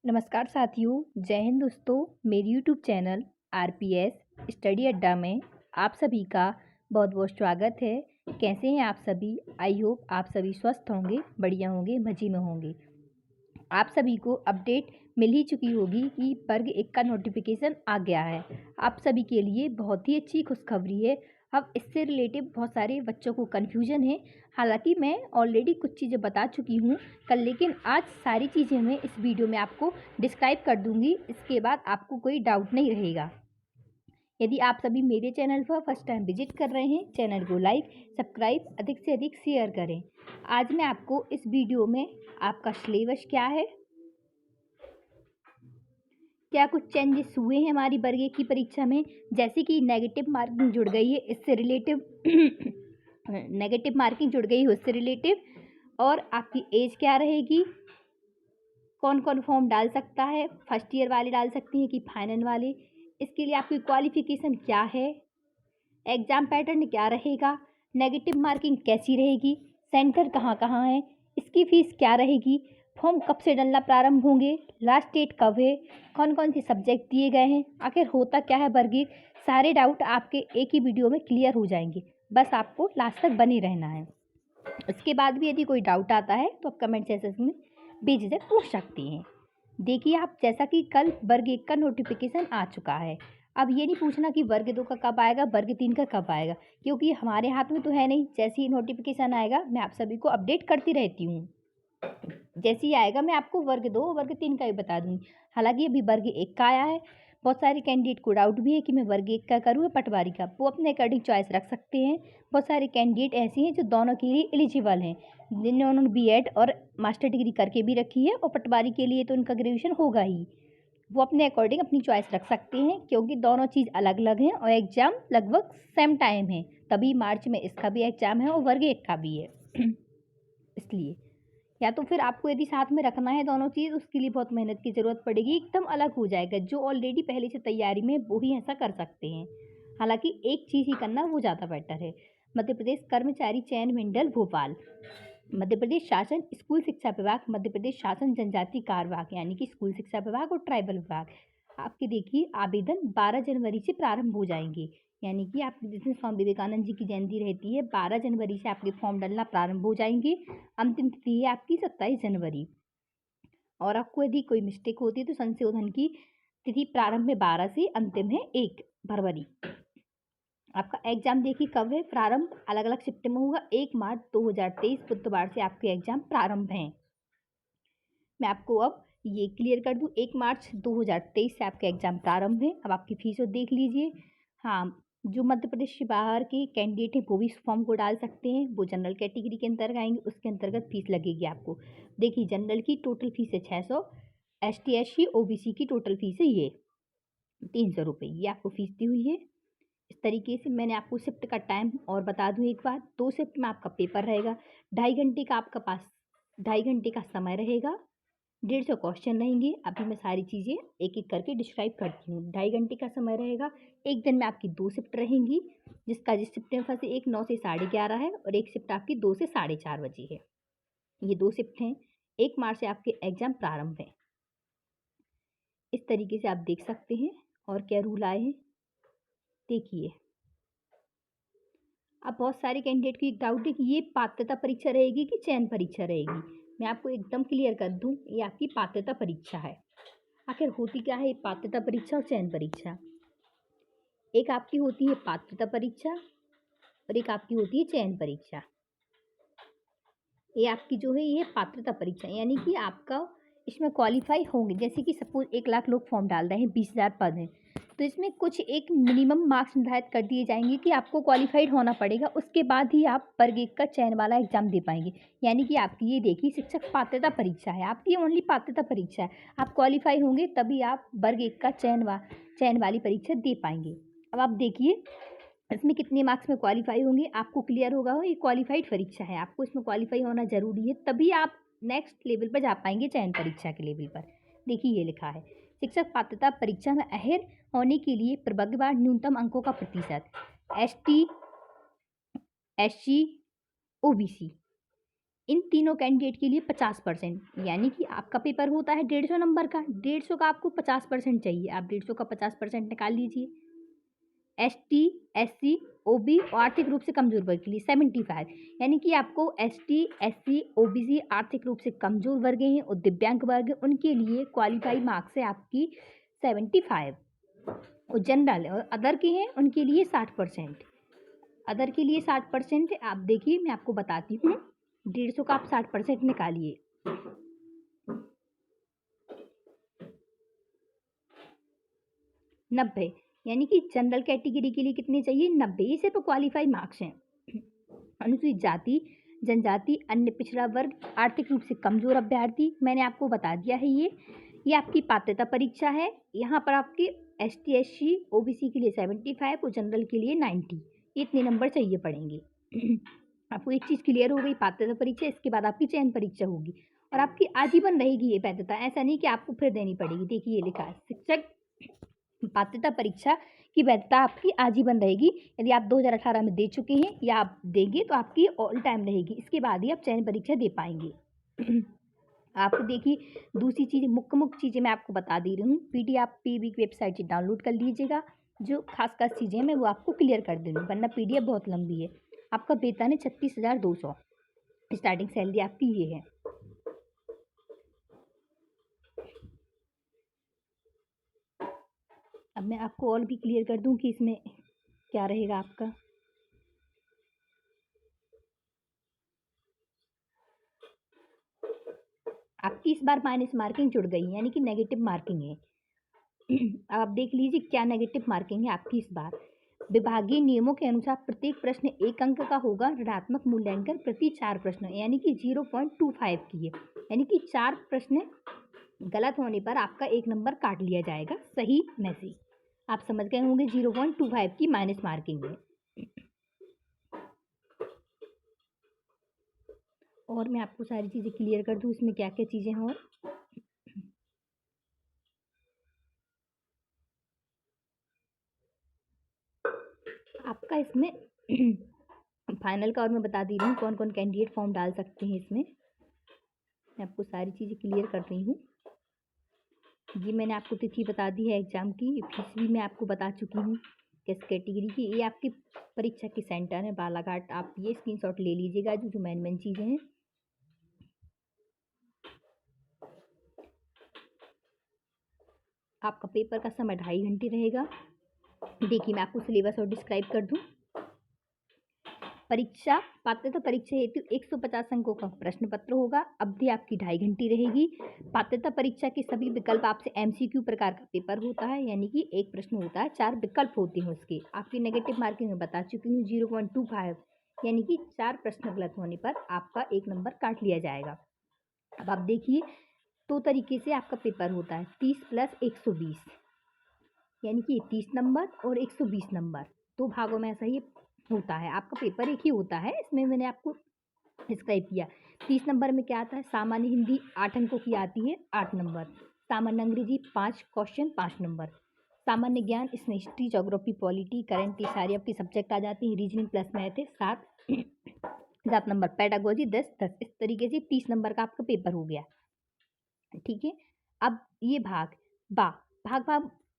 नमस्कार साथियों, जय हिंद दोस्तों। मेरी यूट्यूब चैनल आरपीएस स्टडी अड्डा में आप सभी का बहुत बहुत स्वागत है। कैसे हैं आप सभी? आई होप आप सभी स्वस्थ होंगे, बढ़िया होंगे, मज़े में होंगे। आप सभी को अपडेट मिल ही चुकी होगी कि वर्ग 1 का नोटिफिकेशन आ गया है। आप सभी के लिए बहुत ही अच्छी खुशखबरी है। अब इससे रिलेटेड बहुत सारे बच्चों को कन्फ्यूजन है। हालांकि मैं ऑलरेडी कुछ चीज़ें बता चुकी हूँ कल, लेकिन आज सारी चीज़ें मैं इस वीडियो में आपको डिस्क्राइब कर दूँगी। इसके बाद आपको कोई डाउट नहीं रहेगा। यदि आप सभी मेरे चैनल पर फर्स्ट टाइम विजिट कर रहे हैं, चैनल को लाइक सब्सक्राइब अधिक से अधिक शेयर करें। आज मैं आपको इस वीडियो में आपका सिलेबस क्या है, क्या कुछ चेंजेस हुए हैं हमारी वर्ग 1 की परीक्षा में, जैसे कि नेगेटिव मार्किंग जुड़ गई है इससे रिलेटिव नेगेटिव मार्किंग जुड़ गई है उससे रिलेटिव, और आपकी एज क्या रहेगी, कौन कौन फॉर्म डाल सकता है, फर्स्ट ईयर वाले डाल सकते हैं कि फाइनल वाले, इसके लिए आपकी क्वालिफिकेशन क्या है, एग्ज़ाम पैटर्न क्या रहेगा, नेगेटिव मार्किंग कैसी रहेगी, सेंटर कहाँ कहाँ है, इसकी फ़ीस क्या रहेगी, फॉर्म कब से डलना प्रारंभ होंगे, लास्ट डेट कब है, कौन कौन से सब्जेक्ट दिए गए हैं, आखिर होता क्या है वर्ग 1, सारे डाउट आपके एक ही वीडियो में क्लियर हो जाएंगे। बस आपको लास्ट तक बने रहना है। इसके बाद भी यदि कोई डाउट आता है तो आप कमेंट सेक्शन में बेझिझक पूछ सकते हैं। देखिए, आप जैसा कि कल वर्ग 1 का नोटिफिकेशन आ चुका है। अब ये नहीं पूछना कि वर्ग 2 का कब आएगा, वर्ग 3 का कब आएगा, क्योंकि हमारे हाथ में तो है नहीं। जैसे ही नोटिफिकेशन आएगा मैं आप सभी को अपडेट करती रहती हूँ। जैसे ही आएगा मैं आपको वर्ग 2 वर्ग 3 का भी बता दूँगी। हालांकि अभी वर्ग 1 का आया है। बहुत सारे कैंडिडेट को डाउट भी है कि मैं वर्ग 1 का करूँ या पटवारी का, वो अपने अकॉर्डिंग चॉइस रख सकते हैं। बहुत सारे कैंडिडेट ऐसे हैं जो दोनों के लिए एलिजिबल हैं, जिन्होंने बीएड और मास्टर डिग्री करके भी रखी है, और पटवारी के लिए तो उनका ग्रेजुएशन होगा ही। वो अपने अकॉर्डिंग अपनी चॉइस रख सकते हैं, क्योंकि दोनों चीज़ अलग अलग हैं और एग्ज़ाम लगभग सेम टाइम है। तभी मार्च में इसका भी एग्ज़ाम है और वर्ग 1 का भी है इसलिए, या तो फिर आपको यदि साथ में रखना है दोनों चीज़, उसके लिए बहुत मेहनत की ज़रूरत पड़ेगी, एकदम अलग हो जाएगा। जो ऑलरेडी पहले से तैयारी में वो ही ऐसा कर सकते हैं। हालांकि एक चीज़ ही करना वो ज़्यादा बेटर है। मध्य प्रदेश कर्मचारी चयन मंडल भोपाल, मध्य प्रदेश शासन स्कूल शिक्षा विभाग, मध्य प्रदेश शासन जनजाति कार्य विभाग यानी कि स्कूल शिक्षा विभाग और ट्राइबल विभाग, आपके देखिए आवेदन 12 जनवरी से प्रारंभ हो जाएंगे। यानी कि आपके जिस दिन स्वामी विवेकानंद जी की जयंती रहती है, 12 जनवरी से आपके फॉर्म डलना प्रारंभ हो जाएंगे। अंतिम तिथि है आपकी 27 जनवरी। और आपको यदि कोई मिस्टेक होती है तो संशोधन की तिथि प्रारंभ में 12 से, अंतिम है 1 फरवरी। आपका एग्जाम देखिए कब है प्रारंभ, अलग अलग शिफ्ट में होगा। 1 मार्च 2023 बुधवार से आपके एग्जाम प्रारंभ हैं। मैं आपको अब ये क्लियर कर दूं, 1 मार्च 2023 से आपका एग्जाम प्रारंभ है। अब आपकी फीस देख लीजिए। हाँ, जो मध्य प्रदेश से बाहर के कैंडिडेट हैं वो भी इस फॉर्म को डाल सकते हैं। वो जनरल कैटेगरी के अंतर्गत आएंगे, उसके अंतर्गत फीस लगेगी आपको। देखिए, जनरल की टोटल फीस है 600, ST SC OBC की टोटल फीस है ये 300 रुपये, ये आपको फीस दी हुई है। इस तरीके से मैंने आपको शिफ्ट का टाइम और बता दूं एक बार, 2 शिफ्ट में आपका पेपर रहेगा। 2.5 घंटे का आपका पास 2.5 घंटे का समय रहेगा। 150 क्वेश्चन रहेंगे। अभी मैं सारी चीज़ें एक एक करके डिस्क्राइब करती हूँ। 2.5 घंटे का समय रहेगा। एक दिन में आपकी 2 शिफ्ट रहेंगी, जिस शिफ्ट में फंसे एक 9 से 11:30 है और एक शिफ्ट आपकी 2 से 4:30 बजे है। ये 2 शिफ्ट हैं। 1 मार्च से आपके एग्जाम प्रारंभ है। इस तरीके से आप देख सकते हैं। और क्या रूल आए हैं देखिए। अब बहुत सारे कैंडिडेट की डाउट है कि ये पात्रता परीक्षा रहेगी कि चयन परीक्षा रहेगी। मैं आपको एकदम क्लियर कर दूं, ये आपकी पात्रता परीक्षा है। आखिर होती क्या है ये पात्रता परीक्षा और चयन परीक्षा? एक आपकी होती है पात्रता परीक्षा और एक आपकी होती है चयन परीक्षा। ये आपकी जो है ये पात्रता परीक्षा, यानी कि आपका इसमें क्वालिफाई होंगे। जैसे कि सपोज 1 लाख लोग फॉर्म डाल रहे हैं, 20,000 पद हैं, तो इसमें कुछ एक मिनिमम मार्क्स निर्धारित कर दिए जाएंगे कि आपको क्वालिफाइड होना पड़ेगा। उसके बाद ही आप वर्ग 1 का चयन वाला एग्जाम दे पाएंगे। यानी कि आपकी ये देखिए शिक्षक पात्रता परीक्षा है, आपकी ओनली पात्रता परीक्षा है। आप क्वालिफाई होंगे तभी आप वर्ग 1 का चयन वाली परीक्षा दे पाएंगे। अब आप देखिए इसमें कितने मार्क्स में क्वालिफाई होंगे, आपको क्लियर होगा हो ये क्वालिफाइड परीक्षा है। आपको इसमें क्वालिफाई होना जरूरी है, तभी आप नेक्स्ट लेवल पर जा पाएंगे चयन परीक्षा के लेवल पर। देखिए ये लिखा है, शिक्षक पात्रता परीक्षा में अहल होने के लिए प्रवर्गवार न्यूनतम अंकों का प्रतिशत ST SC OBC इन तीनों कैंडिडेट के लिए 50%, यानी कि आपका पेपर होता है 150 नंबर का, 150 का आपको 50% चाहिए, आप 150 का 50% निकाल लीजिए। ST, SC, OB और आर्थिक रूप से कमजोर वर्ग के लिए 75, यानी कि आपको ST, SC, OBC आर्थिक रूप से कमजोर वर्ग हैं और दिव्यांग वर्ग हैं, उनके लिए क्वालिफाई मार्क्स है आपकी 75, और जनरल और अदर के हैं उनके लिए 60%। अदर के लिए 60% है। आप देखिए मैं आपको बताती हूँ, 150 का आप 60% निकालिए, 90, यानी कि जनरल कैटेगरी के लिए कितने चाहिए, 90, ये सिर्फ क्वालिफाई मार्क्स हैं। अनुसूचित जाति, जनजाति, अन्य पिछड़ा वर्ग, आर्थिक रूप से कमजोर अभ्यर्थी, मैंने आपको बता दिया है ये आपकी पात्रता परीक्षा है। यहाँ पर आपके ST, SC, OBC के लिए 75 और जनरल के लिए 90, इतने नंबर चाहिए पड़ेंगे। आपको एक चीज़ क्लियर हो गई, पात्रता परीक्षा, इसके बाद आपकी चयन परीक्षा होगी और आपकी आजीवन रहेगी ये पात्रता, ऐसा नहीं कि आपको फिर देनी पड़ेगी। देखिए ये लिखा है, शिक्षक पात्रता परीक्षा की वैधता आपकी आजीवन रहेगी। यदि आप 2018 में दे चुके हैं या आप देंगे तो आपकी ऑल टाइम रहेगी, इसके बाद ही आप चयन परीक्षा दे पाएंगे। आपको देखिए दूसरी चीज़, मुख्य चीज़ें मैं आपको बता दे रही हूँ। PD आप PB की वेबसाइट से डाउनलोड कर लीजिएगा, जो खास चीज़ें मैं वो आपको क्लियर कर दे रही हूँ, वरना PDF बहुत लंबी है। आपका वेतन है 36,200, स्टार्टिंग सैलरी आपकी ये है। अब मैं आपको और भी क्लियर कर दूं कि इसमें क्या रहेगा आपका। आपकी इस बार माइनस मार्किंग जुड़ गई है, यानी कि नेगेटिव मार्किंग है। अब आप देख लीजिए क्या नेगेटिव मार्किंग है आपकी इस बार। विभागीय नियमों के अनुसार प्रत्येक प्रश्न 1 अंक का होगा, ऋणात्मक मूल्यांकन प्रति 4 प्रश्न, यानी कि 0.25 की है, यानी कि 4 प्रश्न गलत होने पर आपका 1 नंबर काट लिया जाएगा सही में से। आप समझ गए होंगे 0.25 की माइनस मार्किंग है। और मैं आपको सारी चीज़ें क्लियर कर दूँ इसमें क्या क्या चीज़ें हैं। और आपका इसमें फाइनल का और मैं बता दी रही हूँ कौन कौन कैंडिडेट फॉर्म डाल सकते हैं। इसमें मैं आपको सारी चीज़ें क्लियर कर रही हूँ। ये मैंने आपको तिथि बता दी है एग्ज़ाम की, फीस भी मैं आपको बता चुकी हूँ किस कैटेगरी की। ये आपकी परीक्षा की सेंटर है बालाघाट, आप ये स्क्रीनशॉट ले लीजिएगा जो मेन चीज़ें हैं। आपका पेपर का समय 2.5 घंटे रहेगा। देखिए मैं आपको सिलेबस और डिस्क्राइब कर दूँ। परीक्षा, पात्रता परीक्षा हेतु 150 अंकों का प्रश्न पत्र होगा। अवधि आपकी 2.5 घंटे रहेगी। पात्रता परीक्षा के सभी विकल्प आपसे MCQ प्रकार का पेपर होता है, यानी कि एक प्रश्न होता है, 4 विकल्प होते हैं उसके। आपकी नेगेटिव मार्किंग में बता चुकी हूँ 0.25, यानी कि 4 प्रश्न गलत होने पर आपका 1 नंबर काट लिया जाएगा। अब आप देखिए 2 तरीके से आपका पेपर होता है, 30 + 120, यानी कि 30 नंबर और 120 नंबर, 2 भागों में ऐसा ही होता है। आपका पेपर एक ही होता है, इसमें मैंने आपको डिस्क्राइब किया। 30 नंबर में क्या आता है, सामान्य हिंदी 8 अंकों की आती है, 8 नंबर। सामान्य अंग्रेजी 5 क्वेश्चन, 5 नंबर। सामान्य ज्ञान, इसमें हिस्ट्री, ज्योग्राफी, पॉलिटी, करंट, ये सारे आपके सब्जेक्ट आ जाते हैं। रीजनिंग प्लस मैथ है 7 नंबर। पेडागोजी 10। इस तरीके से 30 नंबर का आपका पेपर हो गया, ठीक है। अब ये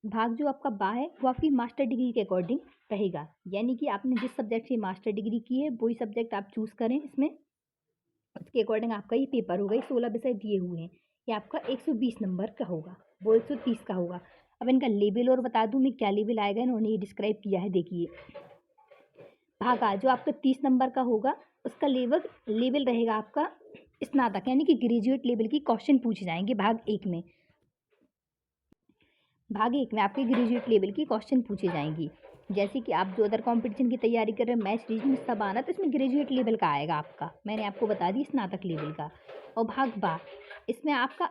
भाग जो आपका है वो आपकी मास्टर डिग्री के अकॉर्डिंग रहेगा, यानी कि आपने जिस सब्जेक्ट से मास्टर डिग्री की है वही सब्जेक्ट आप चूज़ करें इसमें, उसके अकॉर्डिंग आपका ये पेपर होगा। ये 16 विषय दिए हुए हैं, ये आपका 120 नंबर का होगा, वो 130 का होगा। अब इनका लेवल और बता दूँ मैं क्या लेवल आएगा, इन्होंने ये डिस्क्राइब किया है। देखिए भाग जो आपका 30 नंबर का होगा उसका लेवल रहेगा आपका स्नातक, यानी कि ग्रेजुएट लेवल की क्वेश्चन पूछे जाएंगे भाग एक में। भाग 1 में आपके ग्रेजुएट लेवल की क्वेश्चन पूछे जाएंगी। जैसे कि आप जो अदर कंपटीशन की तैयारी कर रहे हैं, मैथ्स, रीजनिंग सब आना, तो इसमें ग्रेजुएट लेवल का आएगा आपका, मैंने आपको बता दी स्नातक लेवल का। और भाग बा इसमें आपका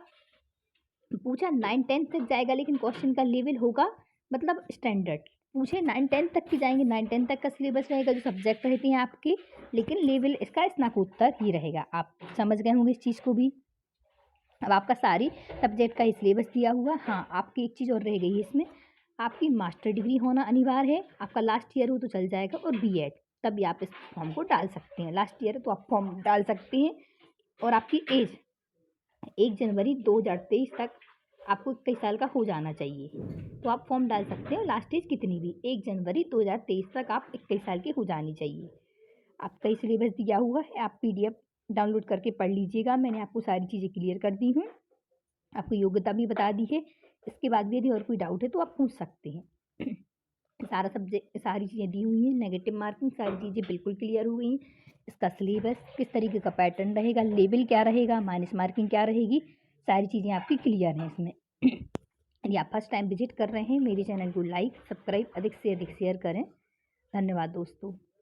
पूछा 9-10 तक जाएगा, लेकिन क्वेश्चन का लेवल होगा मतलब स्टैंडर्ड, पूछे 9-10 तक की जाएंगे, 9-10 तक का सिलेबस रहेगा जो सब्जेक्ट रहते हैं आपके, लेकिन लेवल इसका स्नातकोत्तर ही रहेगा। आप समझ गए होंगे इस चीज़ को भी। अब आपका सारी सब्जेक्ट का ही सिलेबस दिया हुआ। हाँ, आपकी एक चीज़ और रह गई है इसमें, आपकी मास्टर डिग्री होना अनिवार्य है। आपका लास्ट ईयर हो तो चल जाएगा, और BEd, तभी आप इस फॉर्म को डाल सकते हैं। लास्ट ईयर तो आप फॉर्म डाल सकते हैं, और आपकी एज 1 जनवरी 2023 तक आपको 21 साल का हो जाना चाहिए। तो आप फॉर्म डाल सकते हो, लास्ट एज कितनी भी 1 जनवरी 2023 तक आप 21 साल के हो जानी चाहिए। आपका ही सिलेबस दिया हुआ है, आप पीडीएफ डाउनलोड करके पढ़ लीजिएगा। मैंने आपको सारी चीज़ें क्लियर कर दी हूँ, आपको योग्यता भी बता दी है। इसके बाद भी यदि और कोई डाउट है तो आप पूछ सकते हैं। सारा सब्जेक्ट, सारी चीज़ें दी हुई हैं, नेगेटिव मार्किंग सारी चीज़ें बिल्कुल क्लियर हुई हैं। इसका सिलेबस किस तरीके का पैटर्न रहेगा, लेवल क्या रहेगा, माइनस मार्किंग क्या रहेगी, सारी चीज़ें आपकी क्लियर हैं इसमें। यदि आप फर्स्ट टाइम विजिट कर रहे हैं, मेरे चैनल को लाइक सब्सक्राइब अधिक से अधिक शेयर करें। धन्यवाद दोस्तों।